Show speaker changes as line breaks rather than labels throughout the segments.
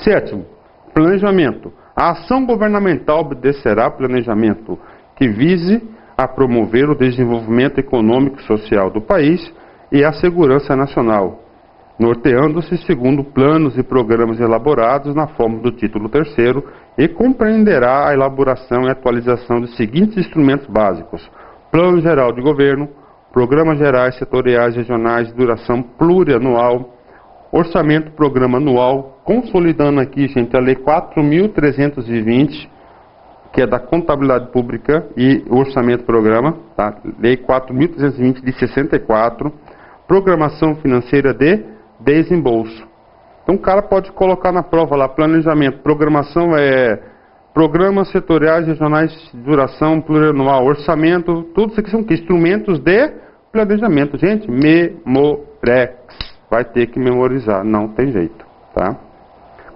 Sétimo, planejamento. A ação governamental obedecerá ao planejamento que vise a promover o desenvolvimento econômico e social do país e a segurança nacional, norteando-se segundo planos e programas elaborados na forma do título 3º e compreenderá a elaboração e atualização dos seguintes instrumentos básicos: Plano Geral de Governo, Programas Gerais Setoriais Regionais de duração plurianual, Orçamento Programa Anual, consolidando aqui, gente, a Lei 4.320, que é da Contabilidade Pública e Orçamento Programa, tá? Lei 4.320 de 64, Programação Financeira de Desembolso. Então o cara pode colocar na prova lá, planejamento, programação programas setoriais regionais de duração plurianual, orçamento, tudo isso aqui são instrumentos de planejamento. Gente, memorex, vai ter que memorizar, não tem jeito, tá?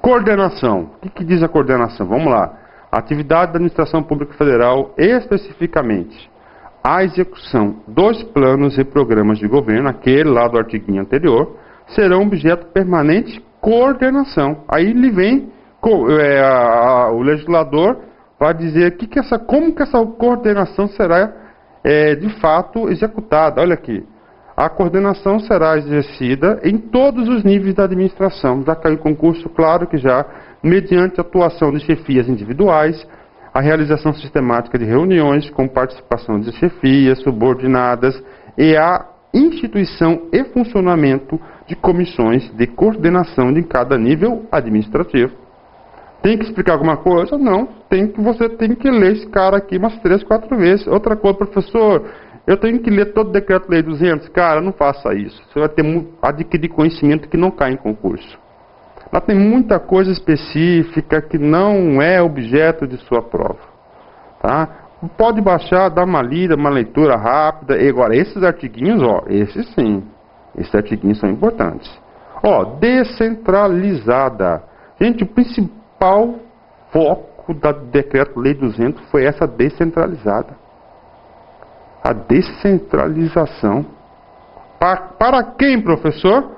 Coordenação, o que diz a coordenação? Vamos lá. Atividade da Administração Pública Federal, especificamente a execução dos planos e programas de governo, aquele lá do artiguinho anterior, serão objeto permanente coordenação. Aí ele vem, o legislador vai dizer como que essa coordenação será de fato executada. Olha aqui, a coordenação será exercida em todos os níveis da administração. Já caiu em concurso, claro que já, mediante atuação de chefias individuais, a realização sistemática de reuniões com participação de chefias subordinadas e a instituição e funcionamento de comissões de coordenação de cada nível administrativo. Tem que explicar alguma coisa? Não. Você tem que ler esse cara aqui umas 3, 4 vezes. Outra coisa, professor, eu tenho que ler todo o Decreto-Lei 200. Cara, não faça isso. Você vai adquirir conhecimento que não cai em concurso. Lá tem muita coisa específica que não é objeto de sua prova. Tá? Pode baixar, dar uma lida, uma leitura rápida. E agora, esses artiguinhos, esses sim. Esses artiguinhos são importantes. Descentralizada. Gente, o principal foco da Decreto-Lei 200 foi essa descentralizada. A descentralização. Para quem, professor?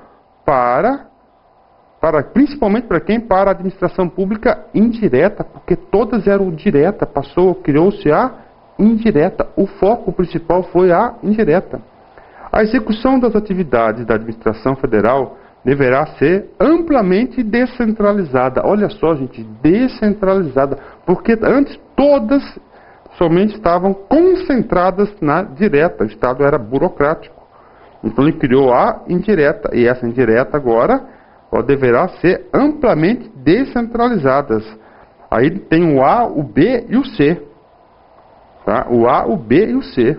Principalmente para quem? Para a administração pública indireta, porque todas eram direta, criou-se a indireta. O foco principal foi a indireta. A execução das atividades da administração federal deverá ser amplamente descentralizada. Olha só, gente, descentralizada, porque antes todas somente estavam concentradas na direta. O Estado era burocrático. Então ele criou a indireta, e essa indireta agora deverá ser amplamente descentralizadas. Aí tem o A, o B e o C. Tá? O A, o B e o C.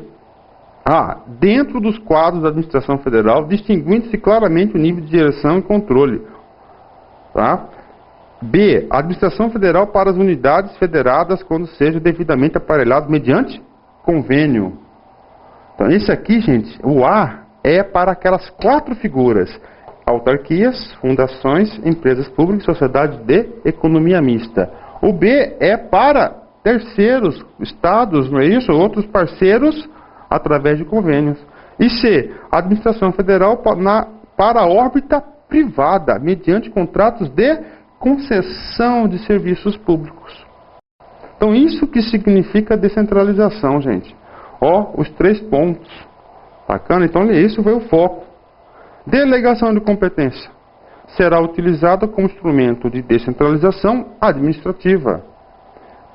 Dentro dos quadros da administração federal, distinguindo-se claramente o nível de direção e controle. Tá? B, a administração federal para as unidades federadas quando seja devidamente aparelhado mediante convênio. Então, esse aqui, gente, o A é para aquelas 4 figuras: autarquias, fundações, empresas públicas, sociedade de economia mista. O B é para terceiros, estados, não é isso? Outros parceiros, através de convênios. E C, administração federal para a órbita privada, mediante contratos de concessão de serviços públicos. Então, isso que significa descentralização, gente. Os 3 pontos. Bacana? Então, isso foi o foco. Delegação de competência. Será utilizada como instrumento de descentralização administrativa,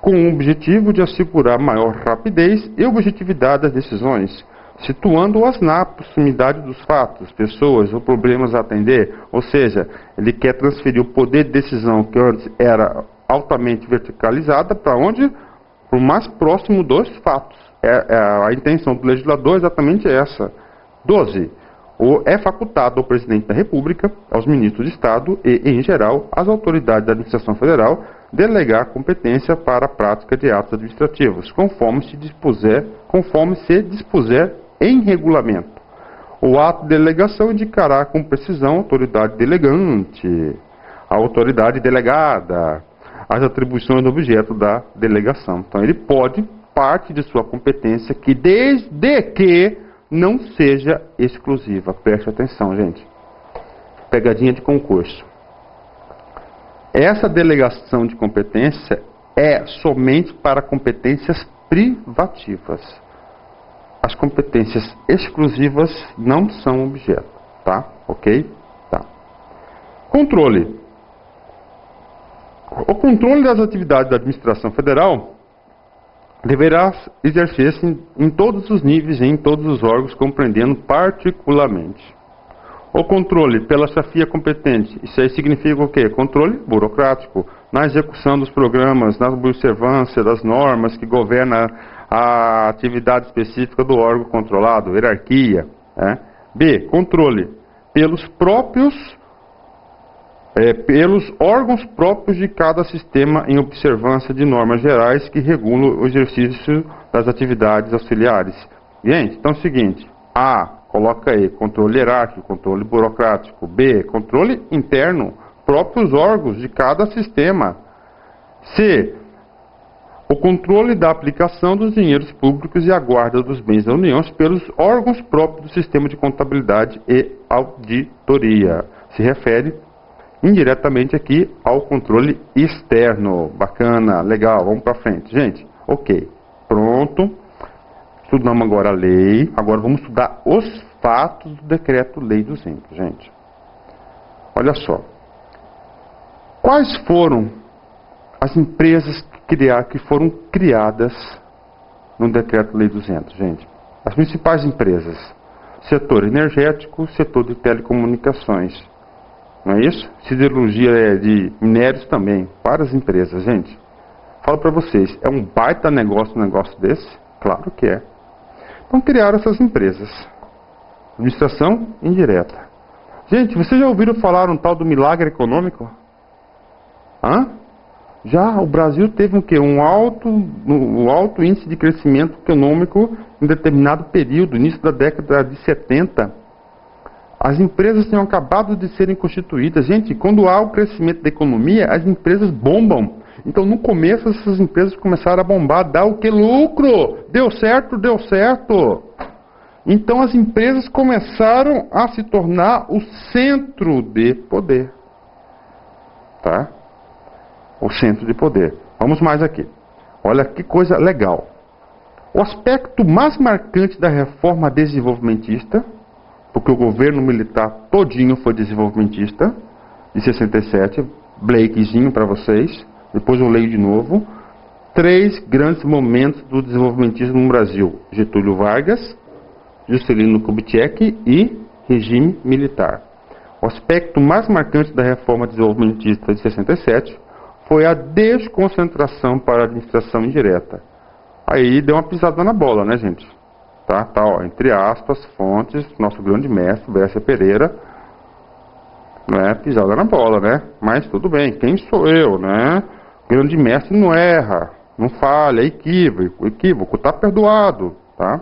com o objetivo de assegurar maior rapidez e objetividade das decisões, situando-as na proximidade dos fatos, pessoas ou problemas a atender. Ou seja, ele quer transferir o poder de decisão que antes era altamente verticalizada para onde? Para o mais próximo dos fatos. A intenção do legislador é exatamente essa. 12. É facultado ao Presidente da República, aos ministros de Estado e, em geral, às autoridades da administração federal delegar competência para a prática de atos administrativos, conforme se dispuser em regulamento. O ato de delegação indicará com precisão a autoridade delegante, a autoridade delegada, as atribuições do objeto da delegação. Então, ele pode, parte de sua competência, que desde que não seja exclusiva. Preste atenção, gente. Pegadinha de concurso. essa delegação de competência é somente para competências privativas. As competências exclusivas não são objeto, tá? Ok? Tá. Controle. O controle das atividades da administração federal deverá exercer-se em todos os níveis e em todos os órgãos, compreendendo particularmente o controle pela chefia competente. Isso aí significa o quê? Controle burocrático, na execução dos programas, na observância das normas que governam a atividade específica do órgão controlado, hierarquia. B. Controle pelos órgãos próprios de cada sistema em observância de normas gerais que regulam o exercício das atividades auxiliares. Gente, então é o seguinte, A, coloca aí, controle hierárquico, controle burocrático. B, controle interno, próprios órgãos de cada sistema. C, o controle da aplicação dos dinheiros públicos e a guarda dos bens da União pelos órgãos próprios do sistema de contabilidade e auditoria. Se refere indiretamente aqui ao controle externo. Bacana, legal, vamos para frente. Gente, ok, pronto. Estudamos agora a lei. Agora vamos estudar os fatos do Decreto-Lei 200, gente. Olha só. Quais foram as empresas que foram criadas no Decreto-Lei 200, gente? As principais empresas. Setor energético, setor de telecomunicações. Não é isso? Siderurgia de minérios também. Várias empresas, gente. Falo para vocês, é um baita negócio um negócio desse? Claro que é. Então criaram essas empresas. Administração indireta. Gente, vocês já ouviram falar um tal do milagre econômico? Hã? Já o Brasil teve o quê? Um alto índice de crescimento econômico em determinado período, início da década de 70. As empresas tinham acabado de serem constituídas. Gente, quando há o crescimento da economia, as empresas bombam. Então, no começo, essas empresas começaram a bombar, dar o que? Lucro! Deu certo, deu certo! Então, as empresas começaram a se tornar o centro de poder. Tá? O centro de poder. Vamos mais aqui. Olha que coisa legal. O aspecto mais marcante da reforma desenvolvimentista, porque o governo militar todinho foi desenvolvimentista, de 67, Blakezinho para vocês, depois eu leio de novo. 3 grandes momentos do desenvolvimentismo no Brasil: Getúlio Vargas, Juscelino Kubitschek e regime militar. O aspecto mais marcante da reforma desenvolvimentista de 67 foi a desconcentração para a administração indireta. Aí deu uma pisada na bola, né, gente? Tá, ó, entre aspas, fontes, nosso grande mestre, Bessa Pereira, né, pisada na bola, né? Mas tudo bem, quem sou eu, né? O grande mestre não erra, não falha, é equívoco, tá perdoado, tá?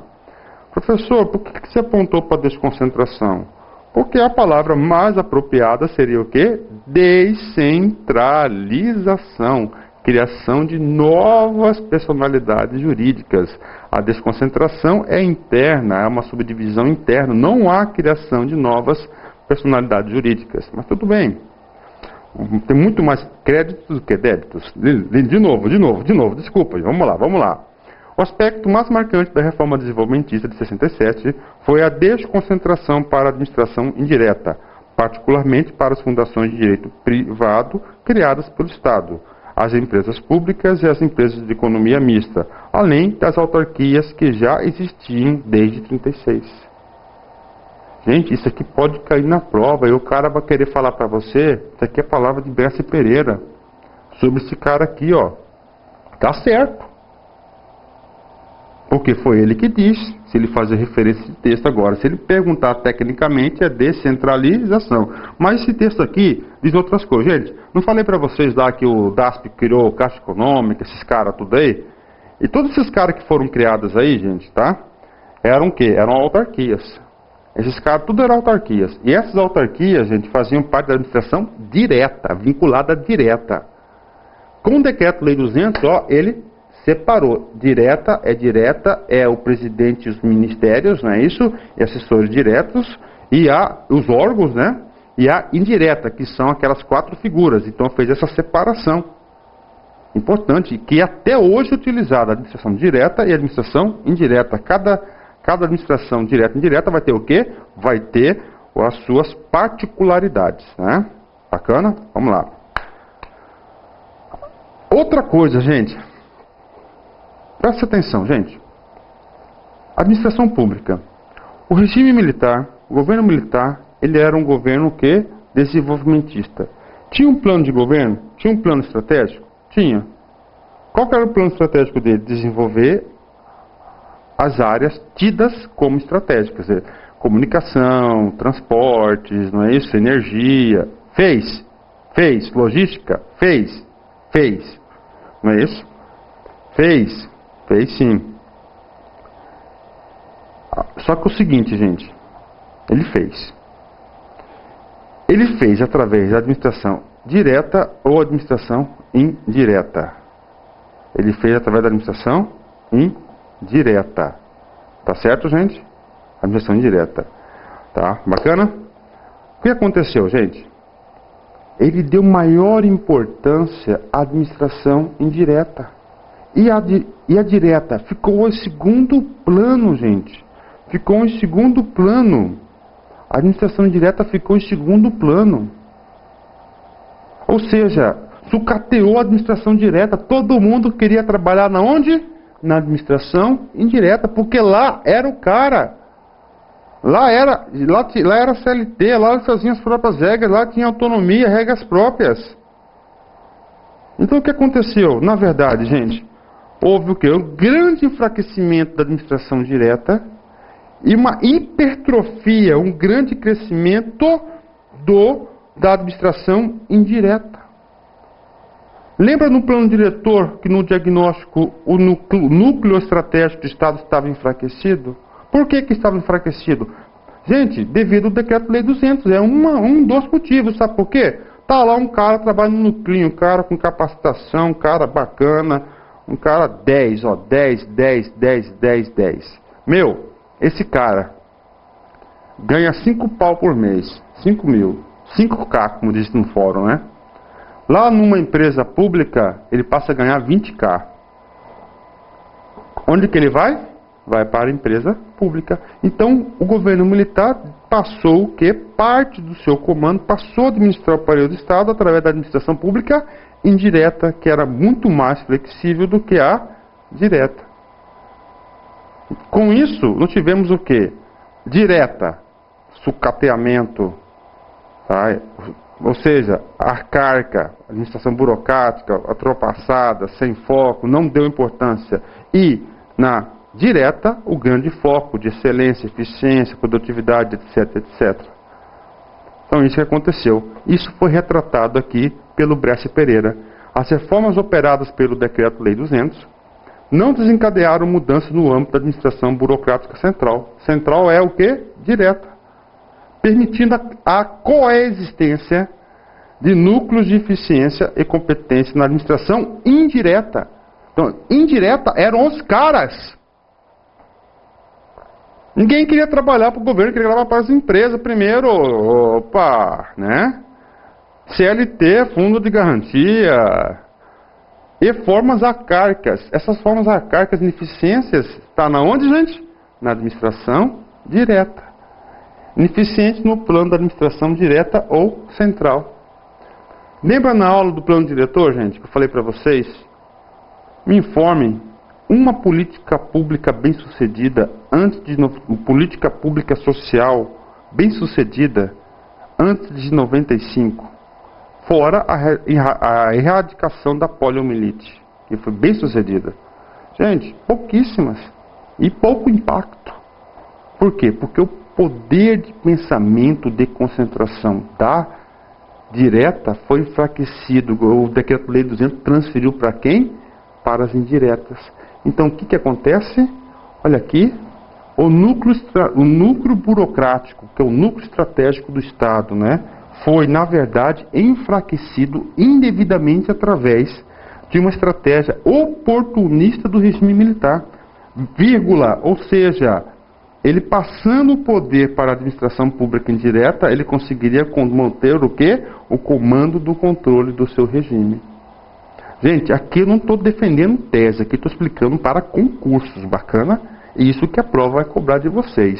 Professor, por que você apontou para desconcentração? Porque a palavra mais apropriada seria o quê? Descentralização. Criação de novas personalidades jurídicas. A desconcentração é interna, é uma subdivisão interna. Não há criação de novas personalidades jurídicas. Mas tudo bem. Tem muito mais créditos do que débitos. De novo. Desculpa, vamos lá. O aspecto mais marcante da reforma desenvolvimentista de 67 foi a desconcentração para a administração indireta, particularmente para as fundações de direito privado criadas pelo Estado, as empresas públicas e as empresas de economia mista, além das autarquias que já existiam desde 36. Gente, isso aqui pode cair na prova e o cara vai querer falar para você, isso aqui é a palavra de Bessa Pereira, sobre esse cara aqui, ó. Tá certo. Porque foi ele que disse, se ele fazer referência de texto agora. Se ele perguntar tecnicamente, é descentralização. Mas esse texto aqui diz outras coisas. Gente, não falei para vocês lá que o DASP criou Caixa Econômica, esses caras tudo aí? E todos esses caras que foram criados aí, gente, tá? Eram o quê? Eram autarquias. Esses caras tudo eram autarquias. E essas autarquias, gente, faziam parte da administração direta, vinculada direta. Com o Decreto-Lei 200, ó, ele separou. Direta, é o presidente e os ministérios, não é isso? E assessores diretos, e há os órgãos, né? e a indireta, que são aquelas 4 figuras. Então fez essa separação importante, que até hoje é utilizada a administração direta e a administração indireta. Cada administração direta e indireta vai ter o quê? Vai ter as suas particularidades, né? Bacana? Vamos lá. Outra coisa, gente. Presta atenção, gente. Administração pública. O regime militar, o governo militar, ele era um governo que desenvolvimentista. Tinha um plano de governo? Tinha um plano estratégico? Tinha. Qual que era o plano estratégico dele? Desenvolver as áreas tidas como estratégicas. Comunicação, transportes, não é isso? Energia. Fez. Logística. Fez. Não é isso? Fez sim. Só que o seguinte, gente. Ele fez através da administração direta ou administração indireta. Ele fez através da administração indireta. Tá certo, gente? Administração indireta. Tá? Bacana? O que aconteceu, gente? Ele deu maior importância à administração indireta. E a direta ficou em segundo plano, gente. Ficou em segundo plano. A administração indireta ficou em segundo plano. Ou seja, sucateou a administração direta. Todo mundo queria trabalhar na onde? Na administração indireta, porque lá era o cara. Lá era CLT, lá eles faziam as próprias regras, lá tinha autonomia, regras próprias. Então o que aconteceu? Na verdade, gente, houve o quê? Um grande enfraquecimento da administração direta e uma hipertrofia, um grande crescimento da administração indireta. Lembra no plano diretor que no diagnóstico o núcleo estratégico do Estado estava enfraquecido? Por que estava enfraquecido? Gente, devido ao decreto-lei 200. É um dos motivos. Sabe por quê? Tá lá um cara trabalhando no núcleo, um cara com capacitação, um cara bacana, um cara 10, ó, 10. Meu, esse cara ganha 5 pau por mês, 5 mil, 5K, como diz no fórum, né? Lá numa empresa pública, ele passa a ganhar 20K. Onde que ele vai? Vai para a empresa pública. Então, o governo militar passou o quê? Parte do seu comando passou a administrar o aparelho do Estado através da administração pública indireta, que era muito mais flexível do que a direta. Com isso, nós tivemos o quê? Direta, sucateamento, tá? Ou seja, arcaica, administração burocrática, ultrapassada, sem foco, não deu importância. E na direta, o grande foco de excelência, eficiência, produtividade, etc. Então isso que aconteceu. Isso foi retratado aqui pelo Brescia Pereira. As reformas operadas pelo Decreto-Lei 200 não desencadearam mudanças no âmbito da administração burocrática central. Central é o quê? Direta. Permitindo a coexistência de núcleos de eficiência e competência na administração indireta. Então, indireta eram os caras. Ninguém queria trabalhar para o governo, queria trabalhar para as empresas primeiro. Opa, né? CLT, fundo de garantia. E formas arcaicas. Essas formas arcaicas de ineficiências está na onde, gente? Na administração direta. Ineficiente no plano da administração direta ou central. Lembra na aula do plano diretor, gente, que eu falei para vocês? Me informem. Uma política pública bem-sucedida, política pública social bem-sucedida antes de 95, fora a erradicação da poliomielite, que foi bem-sucedida. Gente, pouquíssimas e pouco impacto. Por quê? Porque o poder de pensamento de concentração da direta foi enfraquecido. O Decreto-Lei 200 transferiu para quem? Para as indiretas. Então, o que acontece? Olha aqui, o núcleo burocrático, que é o núcleo estratégico do Estado, né, foi, na verdade, enfraquecido indevidamente através de uma estratégia oportunista do regime militar, vírgula, ou seja, ele passando o poder para a administração pública indireta, ele conseguiria manter o quê? O comando do controle do seu regime. Gente, aqui eu não estou defendendo tese, aqui estou explicando para concursos, bacana? Isso que a prova vai cobrar de vocês.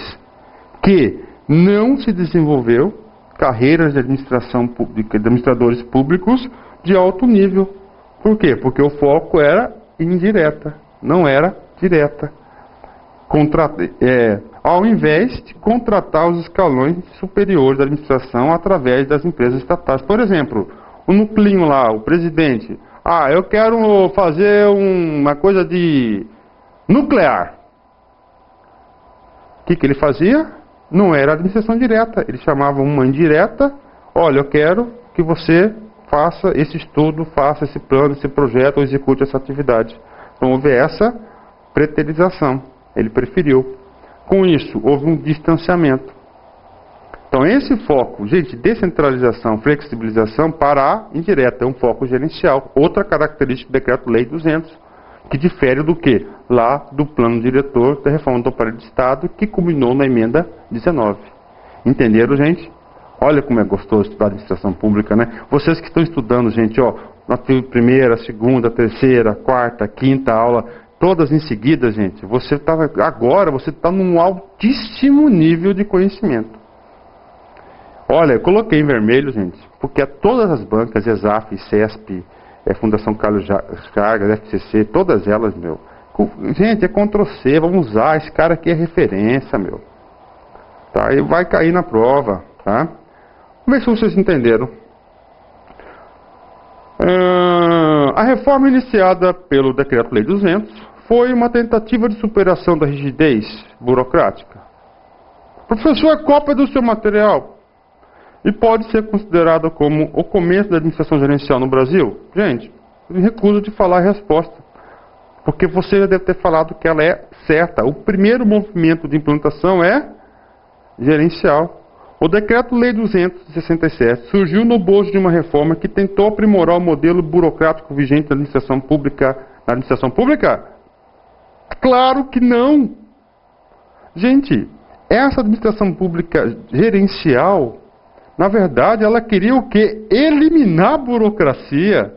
Que não se desenvolveu carreiras de administração pública, de administradores públicos de alto nível. Por quê? Porque o foco era indireta, não era direta. Ao invés de contratar os escalões superiores da administração através das empresas estatais. Por exemplo, o nuclinho lá, o presidente, eu quero fazer uma coisa de nuclear. O que ele fazia? Não era administração direta, ele chamava uma indireta. Olha, eu quero que você faça esse estudo, faça esse plano, esse projeto, ou execute essa atividade. Então houve essa preterização, ele preferiu. Com isso, houve um distanciamento. Então esse foco, gente, descentralização, flexibilização para a indireta, é um foco gerencial. Outra característica do Decreto-Lei 200, que difere do que? Lá do plano diretor da reforma do aparelho de Estado, que culminou na emenda 19. Entenderam, gente? Olha como é gostoso estudar administração pública, né? Vocês que estão estudando, gente, na primeira, segunda, terceira, quarta, quinta aula, todas em seguida, gente, agora você está num altíssimo nível de conhecimento. Olha, eu coloquei em vermelho, gente, porque todas as bancas, ESAF, CESP, Fundação Carlos Chagas, FCC, todas elas, gente, é Ctrl+C, vamos usar, esse cara aqui é referência, tá? E vai cair na prova, tá? Vamos ver se vocês entenderam. A reforma iniciada pelo Decreto-Lei 200 foi uma tentativa de superação da rigidez burocrática. Professor, é cópia do seu material e pode ser considerada como o começo da administração gerencial no Brasil? Gente, eu me recuso de falar a resposta, porque você já deve ter falado que ela é certa. O primeiro movimento de implantação é gerencial. O Decreto-Lei 267 surgiu no bojo de uma reforma que tentou aprimorar o modelo burocrático vigente da administração pública. Na administração pública? Claro que não! Gente, essa administração pública gerencial, na verdade, ela queria o quê? Eliminar a burocracia,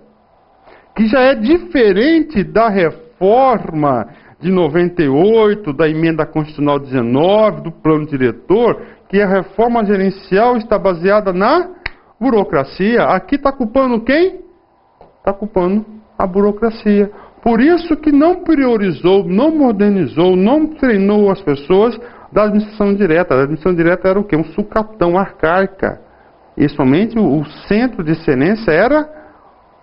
que já é diferente da reforma de 98, da emenda constitucional 19, do plano diretor, que a reforma gerencial está baseada na burocracia. Aqui está culpando quem? Está culpando a burocracia. Por isso que não priorizou, não modernizou, não treinou as pessoas da administração direta. A administração direta era o quê? Um sucatão arcaica. E somente o centro de excelência era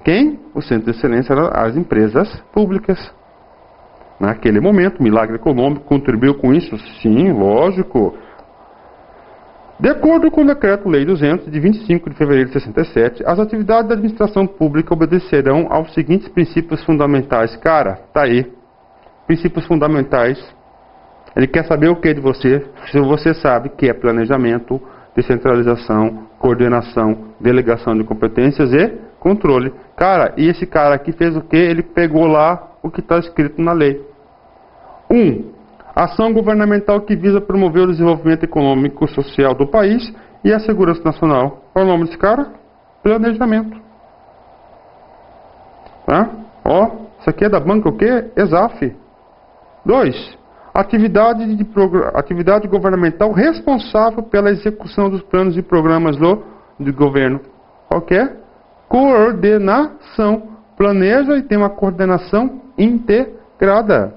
quem? O centro de excelência eram as empresas públicas. Naquele momento, o milagre econômico contribuiu com isso? Sim, lógico. De acordo com o Decreto-Lei 200, de 25 de fevereiro de 67, as atividades da administração pública obedecerão aos seguintes princípios fundamentais. Cara, tá aí. Princípios fundamentais. Ele quer saber o que de você? Se você sabe que é planejamento, descentralização, coordenação, delegação de competências e controle. Cara, e esse cara aqui fez o que? Ele pegou lá o que está escrito na lei. 1. Ação governamental que visa promover o desenvolvimento econômico e social do país e a segurança nacional. Qual é o nome desse cara? Planejamento. Tá? Isso aqui é da banca o quê? ESAF. 2. Atividade governamental responsável pela execução dos planos e programas do governo. Qual que é? Coordenação. Planeja e tem uma coordenação integrada.